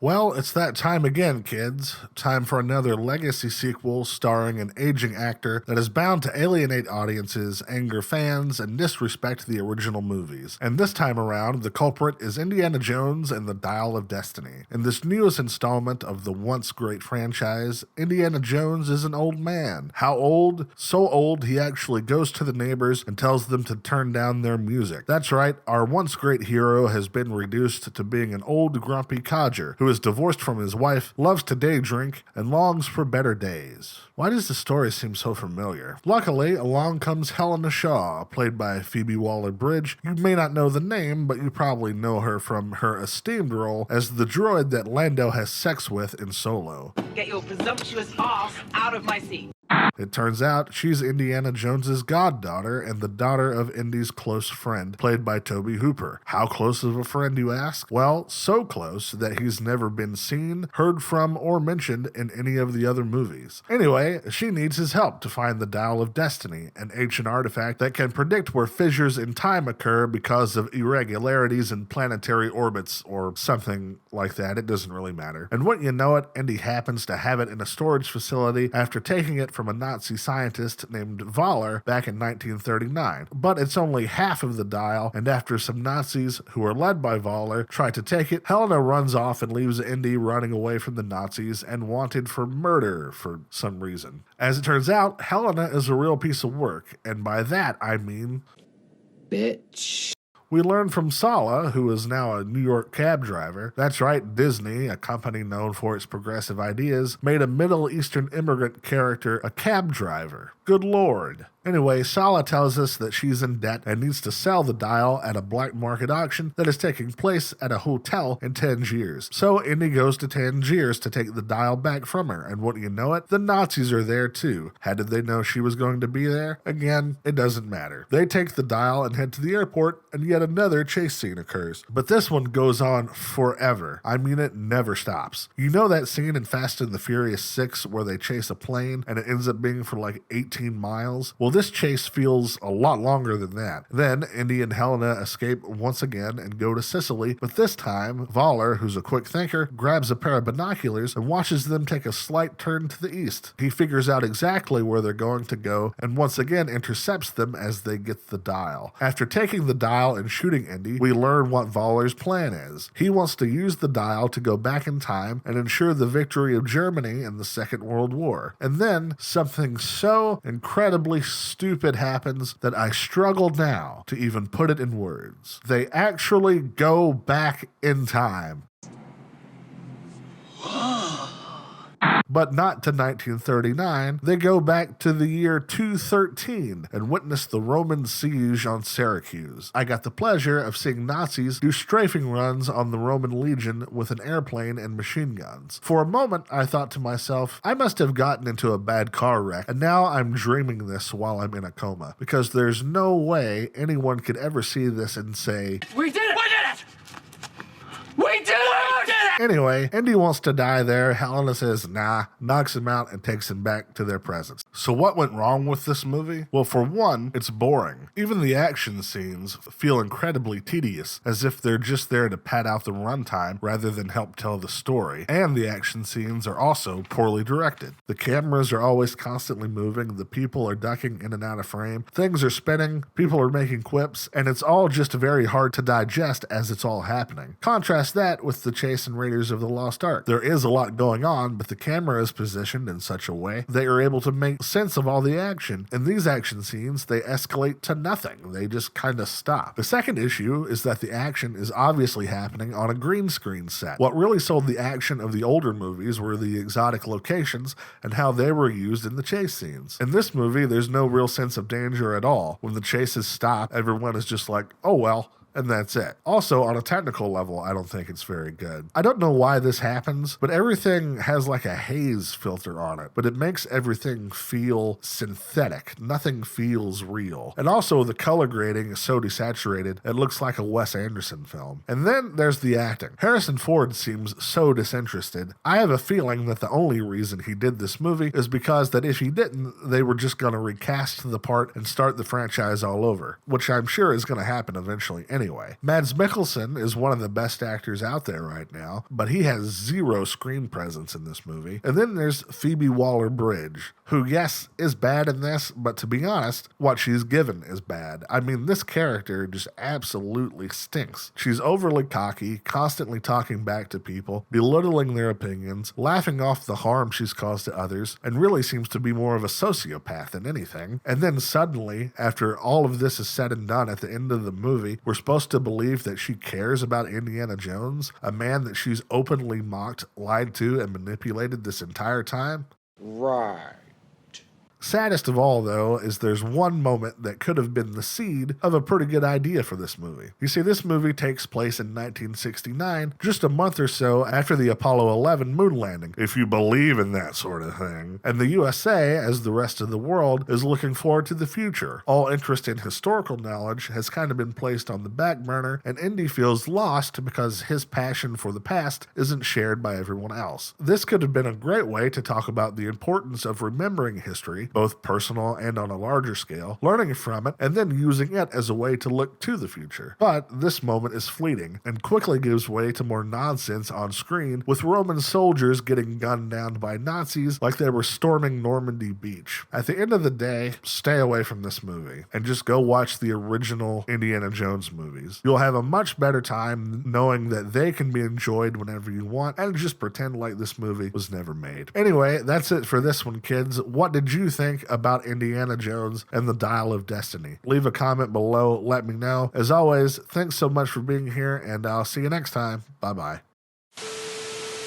Well, it's that time again, kids. Time for another legacy sequel starring an aging actor that is bound to alienate audiences, anger fans, and disrespect the original movies. And this time around, the culprit is Indiana Jones and the Dial of Destiny. In this newest installment of the once great franchise, Indiana Jones is an old man. How old? So old he actually goes to the neighbors and tells them to turn down their music. That's right, our once great hero has been reduced to being an old grumpy codger who is divorced from his wife, loves to day drink, and longs for better days. Why does the story seem so familiar? Luckily, along comes Helena Shaw, played by Phoebe Waller-Bridge. You may not know the name, but you probably know her from her esteemed role as the droid that Lando has sex with in Solo. Get your presumptuous ass out of my seat. It turns out she's Indiana Jones's goddaughter and the daughter of Indy's close friend, played by Toby Hooper. How close of a friend, you ask? Well, so close that he's never been seen, heard from, or mentioned in any of the other movies. Anyway, she needs his help to find the Dial of Destiny, an ancient artifact that can predict where fissures in time occur because of irregularities in planetary orbits or something like that. It doesn't really matter. And wouldn't you know it, Indy happens to have it in a storage facility after taking it from a Nazi scientist named Voller back in 1939. But it's only half of the dial, and after some Nazis who are led by Voller try to take it, Helena runs off and leaves Indy running away from the Nazis and wanted for murder for some reason. As it turns out, Helena is a real piece of work, and by that I mean... bitch. We learn from Sala, who is now a New York cab driver. That's right, Disney, a company known for its progressive ideas, made a Middle Eastern immigrant character a cab driver. Good Lord. Anyway, Sala tells us that she's in debt and needs to sell the dial at a black market auction that is taking place at a hotel in Tangiers. So Indy goes to Tangiers to take the dial back from her, and wouldn't you know it, the Nazis are there too. How did they know she was going to be there? Again, it doesn't matter. They take the dial and head to the airport, and yet another chase scene occurs. But this one goes on forever. I mean, it never stops. You know that scene in Fast and the Furious 6 where they chase a plane and it ends up being for like 18 miles? Well, this chase feels a lot longer than that. Then Indy and Helena escape once again and go to Sicily, but this time, Voller, who's a quick thinker, grabs a pair of binoculars and watches them take a slight turn to the east. He figures out exactly where they're going to go and once again intercepts them as they get the dial. After taking the dial and shooting Indy, we learn what Voller's plan is. He wants to use the dial to go back in time and ensure the victory of Germany in the Second World War. And then something so incredibly stupid happens that I struggle now to even put it in words. They actually go back in time. But not to 1939. They go back to the year 213 and witness the Roman siege on Syracuse. I got the pleasure of seeing Nazis do strafing runs on the Roman legion with an airplane and machine guns. For a moment, I thought to myself, I must have gotten into a bad car wreck, and now I'm dreaming this while I'm in a coma, because there's no way anyone could ever see this and say, We did it! We did it! We did it! Anyway, Indy wants to die there. Helena says nah, knocks him out, and takes him back to their presence. So what went wrong with this movie? Well, for one, it's boring. Even the action scenes feel incredibly tedious, as if they're just there to pad out the runtime rather than help tell the story. And the action scenes are also poorly directed. The cameras are always constantly moving, the people are ducking in and out of frame, things are spinning, people are making quips, and it's all just very hard to digest as it's all happening. Contrast that with the chase in Raiders of the Lost Ark. There is a lot going on, but the camera is positioned in such a way they are able to make sense of all the action. In these action scenes, they escalate to nothing. They just kind of stop. The second issue is that the action is obviously happening on a green screen set. What really sold the action of the older movies were the exotic locations and how they were used in the chase scenes. In this movie, there's no real sense of danger at all. When the chases stop, everyone is just like, oh well, and that's it. Also, on a technical level, I don't think it's very good. I don't know why this happens, but everything has like a haze filter on it, but it makes everything feel synthetic. Nothing feels real. And also, the color grading is so desaturated, it looks like a Wes Anderson film. And then there's the acting. Harrison Ford seems so disinterested. I have a feeling that the only reason he did this movie is because that if he didn't, they were just going to recast the part and start the franchise all over, which I'm sure is going to happen eventually anyway. Mads Mikkelsen is one of the best actors out there right now, but he has zero screen presence in this movie. And then there's Phoebe Waller-Bridge, who, yes, is bad in this, but to be honest, what she's given is bad. I mean, this character just absolutely stinks. She's overly cocky, constantly talking back to people, belittling their opinions, laughing off the harm she's caused to others, and really seems to be more of a sociopath than anything. And then suddenly, after all of this is said and done at the end of the movie, we're supposed to believe that she cares about Indiana Jones, a man that she's openly mocked, lied to, and manipulated this entire time? Right. Saddest of all, though, is there's one moment that could have been the seed of a pretty good idea for this movie. You see, this movie takes place in 1969, just a month or so after the Apollo 11 moon landing, if you believe in that sort of thing. And the USA, as the rest of the world, is looking forward to the future. All interest in historical knowledge has kind of been placed on the back burner, and Indy feels lost because his passion for the past isn't shared by everyone else. This could have been a great way to talk about the importance of remembering history, both personal and on a larger scale, learning from it, and then using it as a way to look to the future. But this moment is fleeting and quickly gives way to more nonsense on screen, with Roman soldiers getting gunned down by Nazis like they were storming Normandy Beach. At the end of the day, stay away from this movie and just go watch the original Indiana Jones movies. You'll have a much better time knowing that they can be enjoyed whenever you want, and just pretend like this movie was never made. Anyway, that's it for this one, kids. What did you think about Indiana Jones and the Dial of Destiny? Leave a comment below, let me know. As always, thanks so much for being here, and I'll see you next time. Bye-bye.